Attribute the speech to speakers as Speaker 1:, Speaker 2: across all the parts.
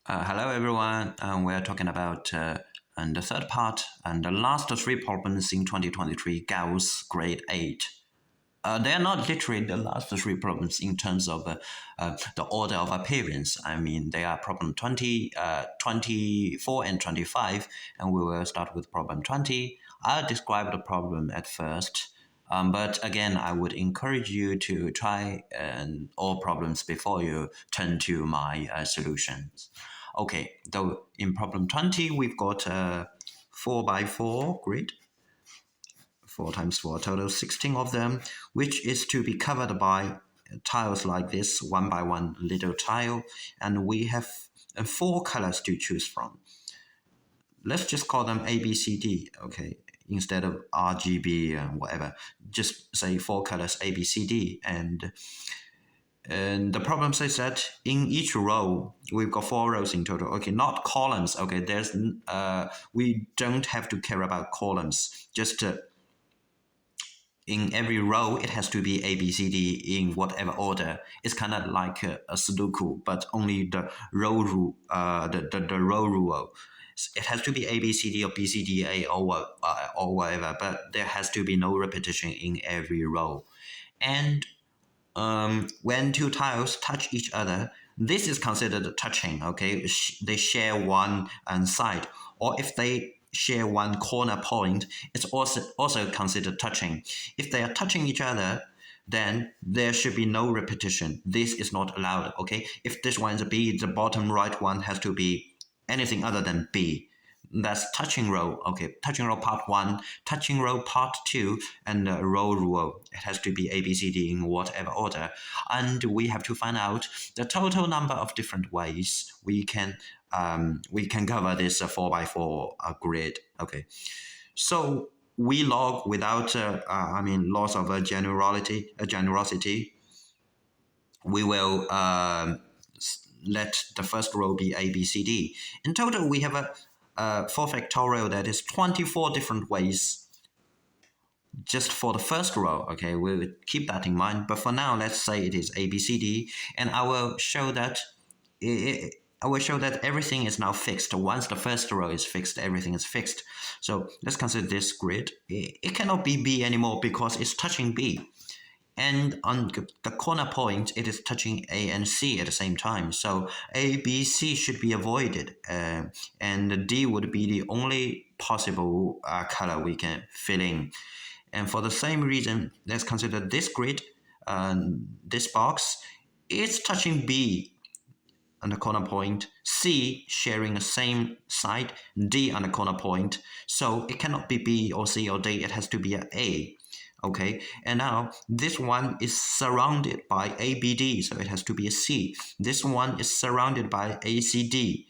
Speaker 1: Hello everyone, we're talking about and the third part and the last three problems in 2023 Gauss Grade 8. They are not literally the last three problems in terms of the order of appearance. I mean, they are problem 20, 24 and 25, and we will start with problem 20. I'll describe the problem at first. But again, I would encourage you to try all problems before you turn to my solutions. Okay, though in problem 20, we've got a 4 by 4 grid, 4 times 4, total 16 of them, which is to be covered by tiles like this, one by one little tile, and we have 4 colors to choose from. Let's just call them A, B, C, D, okay, instead of RGB and whatever. Just say 4 colors A, B, C, D, and the problem says that in each row, we've got 4 rows in total. Okay, not columns. Okay, we don't have to care about columns. Just in every row, it has to be A, B, C, D in whatever order. It's kind of like a Sudoku, but only the row rule, the row rule. It has to be A, B, C, D, or B, C, D, A, or whatever, but there has to be no repetition in every row. And when 2 tiles touch each other, this is considered touching, okay? They share one side. Or if they share one corner point, it's also considered touching. If they are touching each other, then there should be no repetition. This is not allowed, okay? If this one is a B, the bottom right one has to be anything other than B. That's touching row, okay, touching row part 1, touching row part 2, and row rule. It has to be A, B, C, D in whatever order. And we have to find out the total number of different ways we can cover this 4 by 4 grid, okay. So we log without, loss of generosity. We will let the first row be A, B, C, D. In total, we have a 4 factorial that is 24 different ways just for the first row. Okay, we'll keep that in mind. But for now, let's say it is A, B, C, D, and I will show that everything is now fixed. Once the first row is fixed, everything is fixed. So let's consider this grid. It cannot be B anymore because it's touching B. And on the corner point, it is touching A and C at the same time. So A, B, C should be avoided. And D would be the only possible color we can fill in. And for the same reason, let's consider this grid, this box. It's touching B on the corner point, C sharing the same side, D on the corner point. So it cannot be B or C or D. It has to be an A. Okay, and now this one is surrounded by ABD, so it has to be a C. This one is surrounded by ACD,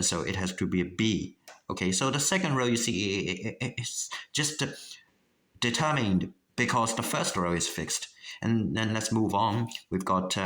Speaker 1: so it has to be a B. Okay, so the second row, you see, it's just determined because the first row is fixed. And then let's move on. We've got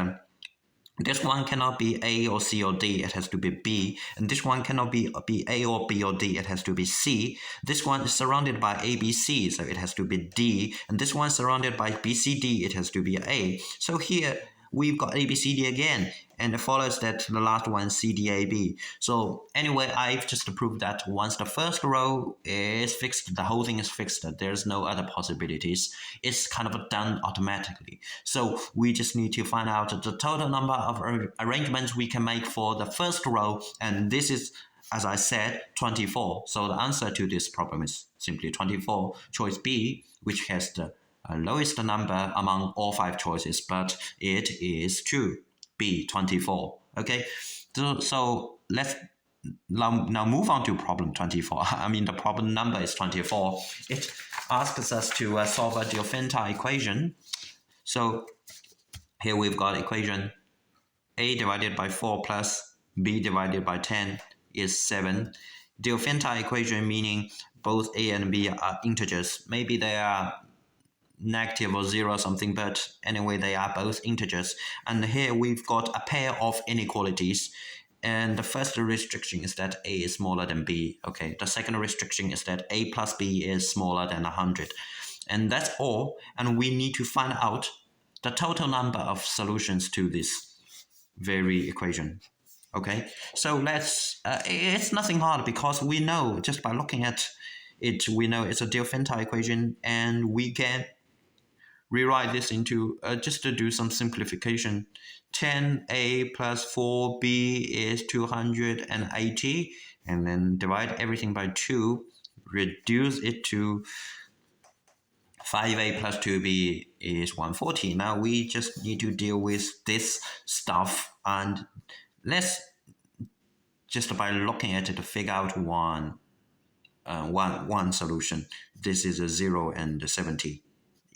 Speaker 1: this one cannot be A or C or D, it has to be B. And this one cannot be A or B or D, it has to be C. This one is surrounded by ABC, so it has to be D. And this one is surrounded by BCD, it has to be A. So here we've got ABCD again, and it follows that the last one is CDAB. So anyway, I've just proved that once the first row is fixed, the whole thing is fixed. There's no other possibilities. It's kind of done automatically. So we just need to find out the total number of arrangements we can make for the first row, and this is, as I said, 24. So the answer to this problem is simply 24, choice B, which has the lowest number among all 5 choices, but it is true. B, 24. Okay, so let's now move on to problem 24. I mean, the problem number is 24. It asks us to solve a Diophantine equation. So here we've got equation A divided by 4 plus B divided by 10 is 7. Diophantine equation meaning both A and B are integers. Maybe they are negative or 0 or something, but anyway, they are both integers. And here we've got a pair of inequalities. And the first restriction is that A is smaller than B. Okay, the second restriction is that A plus B is smaller than 100. And that's all. And we need to find out the total number of solutions to this very equation. Okay, so let's, it's nothing hard because we know just by looking at it, we know it's a Diophantine equation, and we can rewrite this into, just to do some simplification, 10a plus 4b is 280, and then divide everything by 2, reduce it to 5a plus 2b is 140. Now we just need to deal with this stuff, and let's just by looking at it to figure out one solution. This is a 0 and 70.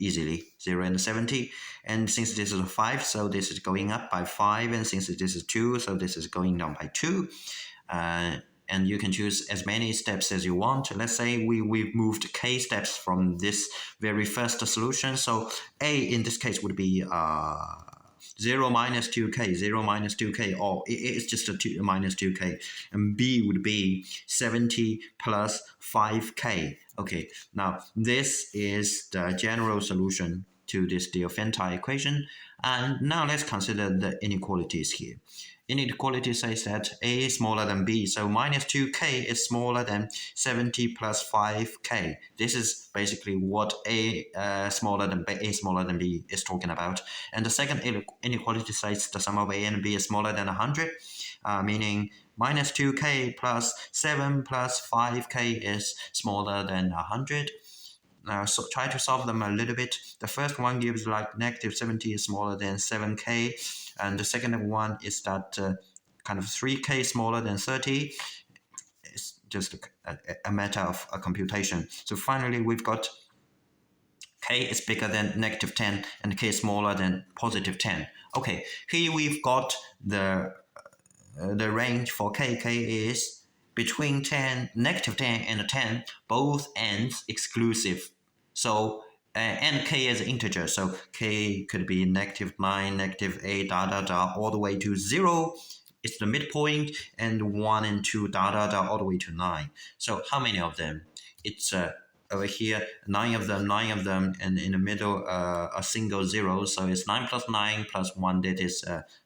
Speaker 1: Easily 0 and 70, and since this is a 5, so this is going up by 5, and since this is 2, so this is going down by 2. And you can choose as many steps as you want. Let's say we've moved k steps from this very first solution, so a in this case would be 0 minus 2k, 0 minus 2k, or it's just a 2 minus 2k, and b would be 70 plus 5k. Okay, now this is the general solution to this Diophantine equation, and now let's consider the inequalities here. Inequality says that a is smaller than b, so minus 2k is smaller than 70 plus 5k. This is basically what a smaller than b is talking about. And the second inequality says the sum of a and b is smaller than 100, meaning minus 2k plus 7 plus 5k is smaller than 100. Now, so try to solve them a little bit. The first one gives like negative 70 is smaller than 7k. And the second one is that kind of 3k smaller than 30. It's just a matter of a computation. So finally, we've got k is bigger than negative 10 and k is smaller than positive 10. Okay, here we've got the range for k. K is between 10, negative 10 and 10, both ends exclusive. So, and k is an integer, so k could be negative 9, negative 8, all the way to 0. It's the midpoint, and 1 and 2, all the way to 9. So how many of them? It's over here, 9 of them, and in the middle, a single 0. So it's 9 plus 9 plus 1, that is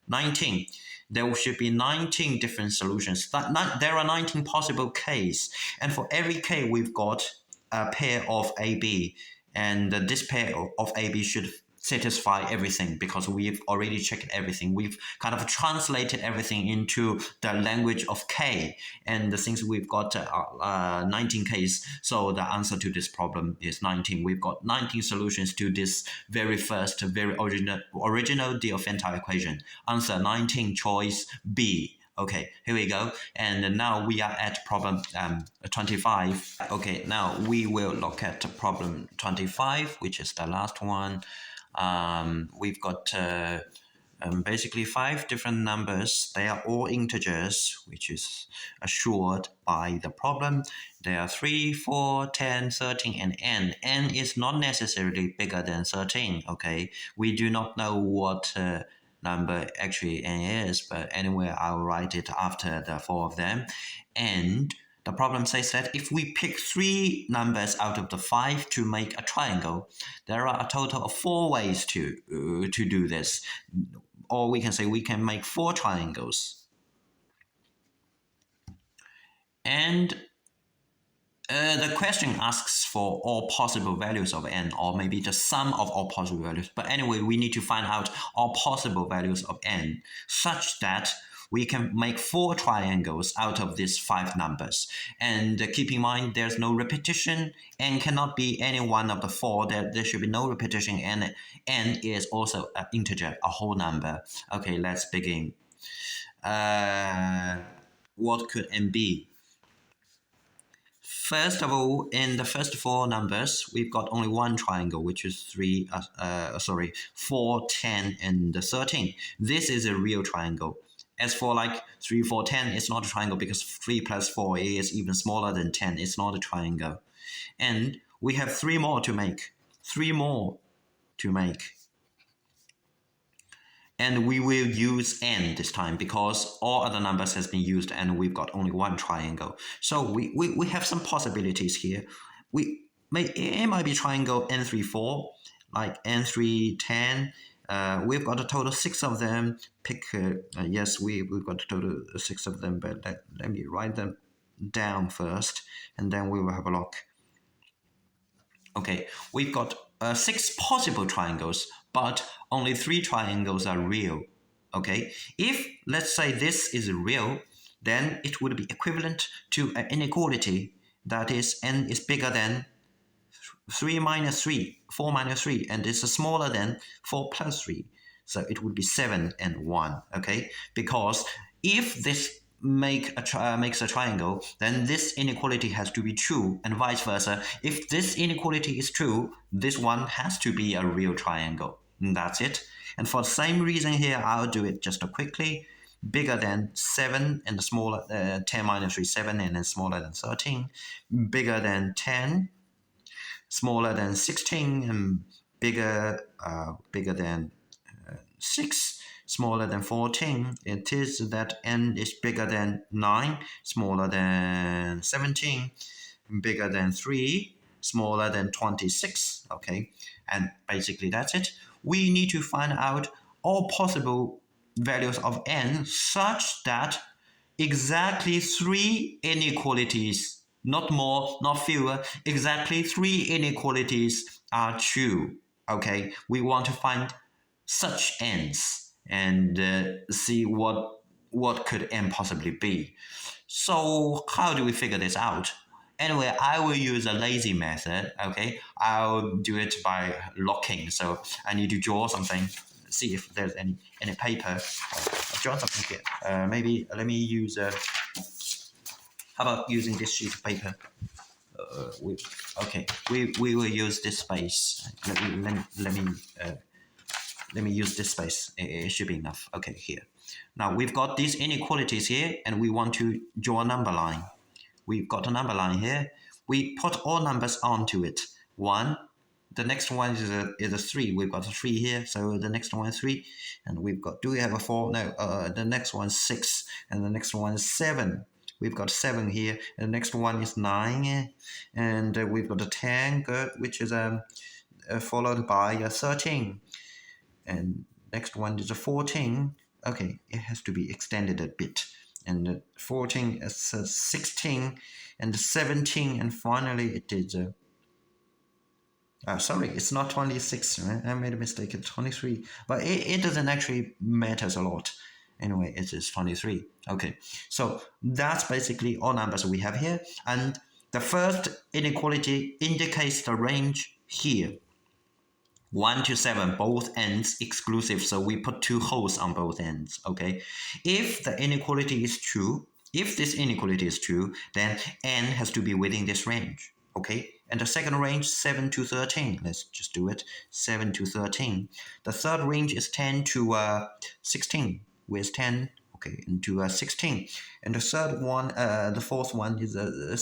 Speaker 1: 19. There should be 19 different solutions. There are 19 possible k's, and for every k, we've got a pair of AB, and this pair of AB should satisfy everything because we've already checked everything. We've kind of translated everything into the language of K, and since we've got 19 Ks, so the answer to this problem is 19. We've got 19 solutions to this very first, very original Diophantine equation. Answer 19, choice B. Okay, here we go. And now we are at problem 25. Okay, now we will look at problem 25, which is the last one. We've got basically 5 different numbers. They are all integers, which is assured by the problem. There are 3, 4, 10, 13, and n. N is not necessarily bigger than 13, okay? We do not know what number actually n is, but anyway, I'll write it after the 4 of them. And the problem says that if we pick 3 numbers out of the 5 to make a triangle, there are a total of 4 ways to do this. Or we can say we can make 4 triangles. And the question asks for all possible values of n, or maybe the sum of all possible values. But anyway, we need to find out all possible values of n such that we can make 4 triangles out of these 5 numbers. And keep in mind, there's no repetition. N cannot be any one of the 4. There should be no repetition. And n is also an integer, a whole number. Okay, let's begin. What could n be? First of all, in the first 4 numbers, we've got only one triangle, which is 4, 10, and 13. This is a real triangle. As for like 3, 4, 10, it's not a triangle because 3 plus 4 is even smaller than 10. It's not a triangle. And we have 3 more to make. 3 more to make. And we will use n this time because all other numbers has been used and we've got only one triangle. So we have some possibilities here. It might be triangle n3, 4, like n3, 10, we've got a total 6 of them. Pick, yes, we've got a total 6 of them, but let me write them down first, and then we will have a look. Okay, we've got 6 possible triangles, but only 3 triangles are real. Okay, if let's say this is real, then it would be equivalent to an inequality that is n is bigger than 3 minus 3, 4 minus 3, and it's smaller than 4 plus 3. So it would be 7 and 1, okay? Because if this makes a triangle, then this inequality has to be true, and vice versa. If this inequality is true, this one has to be a real triangle. And that's it. And for the same reason here, I'll do it just quickly. Bigger than 7 and smaller, 10 minus 3, 7, and then smaller than 13. Bigger than 10, smaller than 16, and bigger than 6, smaller than 14. It is that n is bigger than 9, smaller than 17, bigger than 3, smaller than 26. Okay, and basically that's it. We need to find out all possible values of n such that exactly 3 inequalities, not more, not fewer, exactly 3 inequalities are true. Okay, we want to find such n's and see what could n possibly be. So how do we figure this out? Anyway, I will use a lazy method. Okay, I'll do it by locking. So I need to draw something. See if there's any paper. Draw something here. Maybe let me use. How about using this sheet of paper? We will use this space. Let me use this space. It should be enough. Okay, here. Now we've got these inequalities here, and we want to draw a number line. We've got a number line here. We put all numbers onto it. 1. The next one is a 3. We've got a 3 here, so the next one is 3. And we've got, do we have a 4? No, the next one is 6, and the next one is 7. We've got 7 here, and the next one is 9, and we've got a 10, good, which is followed by a 13. And next one is a 14. Okay, it has to be extended a bit. And 14 is 16, and 17, and finally it is sorry, it's not 26. Right? I made a mistake. It's 23, but it doesn't actually matter a lot. Anyway, it is 23. Okay, so that's basically all numbers we have here. And the first inequality indicates the range here. 1 to 7, both ends exclusive, so we put 2 holes on both ends, okay? If the inequality is true, if this inequality is true, then n has to be within this range, okay? And the second range, 7 to 13. Let's just do it, 7 to 13. The third range is 10 to 16, with 10, okay, into 16. And the third one, the fourth one is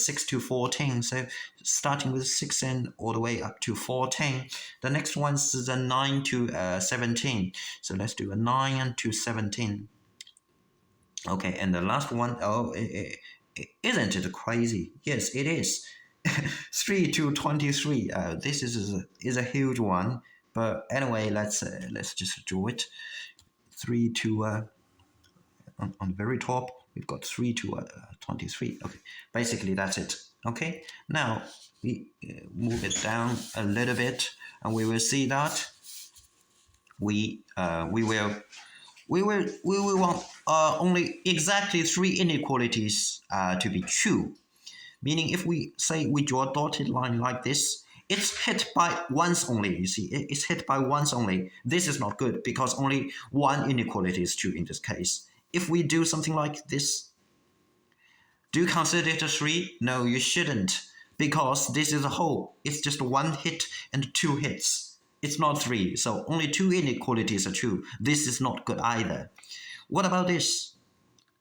Speaker 1: 6 to 14. So starting with 6 and all the way up to 14. The next one is a 9 to 17. So let's do a 9 to 17. Okay, and the last one, isn't it crazy? Yes, it is. 3 to 23. This is a huge one. But anyway, let's just draw it. 3 to on the very top, we've got 3 to 23. Okay, basically that's it. Okay, now we move it down a little bit, and we will see that we will want only exactly 3 inequalities to be true. Meaning, if we say we draw a dotted line like this, it's hit by once only. You see, it's hit by once only. This is not good because only 1 inequality is true in this case. If we do something like this, do you consider it a 3? No, you shouldn't, because this is a hole. It's just 1 hit and 2 hits. It's not 3, so only 2 inequalities are true. This is not good either. What about this?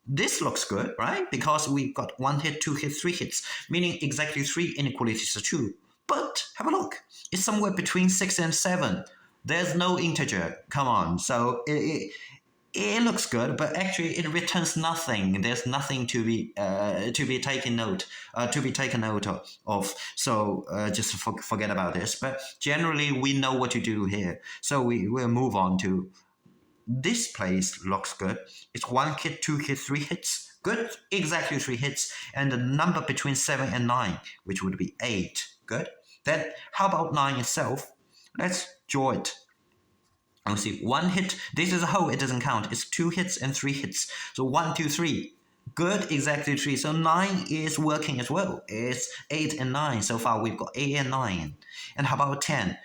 Speaker 1: This looks good, right? Because we've got 1 hit, 2 hits, 3 hits, meaning exactly 3 inequalities are true. But have a look. It's somewhere between 6 and 7. There's no integer. Come on. So it it looks good, but actually it returns nothing. There's nothing to be taken note of. So just forget about this. But generally, we know what to do here. So we will move on to this place. Looks good. It's 1 hit, 2 hit, 3 hits. Good, exactly 3 hits, and the number between 7 and 9, which would be 8. Good. Then how about 9 itself? Let's draw it. And we see 1 hit. This is a whole, it doesn't count. It's 2 hits and 3 hits. So 1, 2, 3. Good, exactly 3. So 9 is working as well. It's 8 and 9. So far we've got 8 and 9. And how about 10?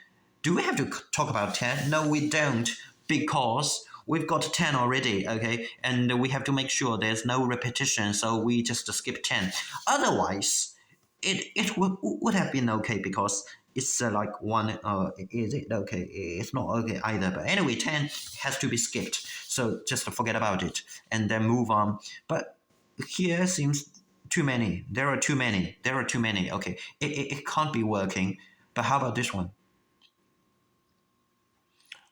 Speaker 1: Do we have to talk about 10? No, we don't, because we've got 10 already, okay? And we have to make sure there's no repetition, so we just skip 10. Otherwise, it would have been okay, because it's like one, is it okay? It's not okay either. But anyway, 10 has to be skipped. So just forget about it and then move on. But here seems too many. There are too many. Okay, it can't be working. But how about this one?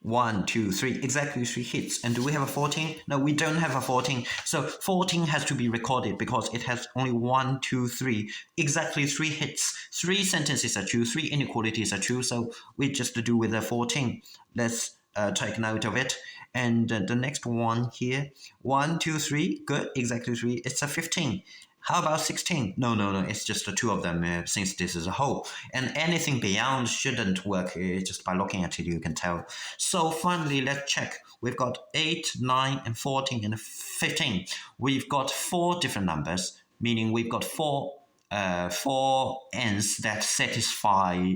Speaker 1: 1, 2, 3, exactly 3 hits. And do we have a 14? No, we don't have a 14. So 14 has to be recorded because it has only 1, 2, 3, exactly 3 hits. 3 sentences are true, 3 inequalities are true. So we just do with a 14. Let's take note of it. And the next one here, 1, 2, 3, good, exactly 3. It's a 15. How about 16? No, it's just the 2 of them since this is a whole. And anything beyond shouldn't work. Just by looking at it, you can tell. So finally, let's check. We've got 8, 9, and 14, and 15. We've got 4 different numbers, meaning we've got 4 ends that satisfy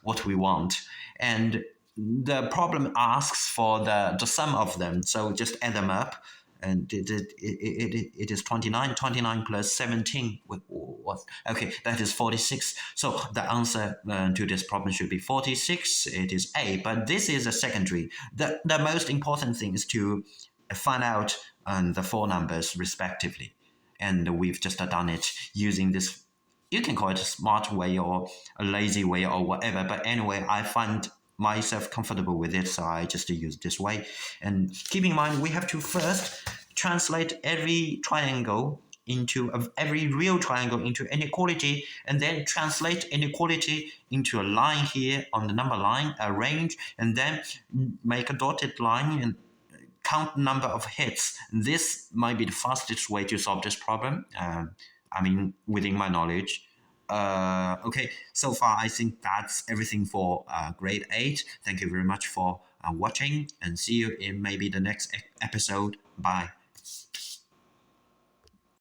Speaker 1: what we want. And the problem asks for the sum of them. So just add them up. And it is 29. 29 plus 17. What? Okay, that is 46. So the answer to this problem should be 46. It is A, but this is a secondary. The most important thing is to find out the 4 numbers respectively. And we've just done it using this. You can call it a smart way or a lazy way or whatever. But anyway, I find myself comfortable with it, so I just use this way. And keep in mind, we have to first translate every triangle into every real triangle into inequality, and then translate inequality into a line here on the number line, a range, and then make a dotted line and count number of hits. This might be the fastest way to solve this problem. I mean, within my knowledge. Okay, so far I think that's everything for grade 8. Thank you very much for watching, and see you in maybe the next episode. Bye.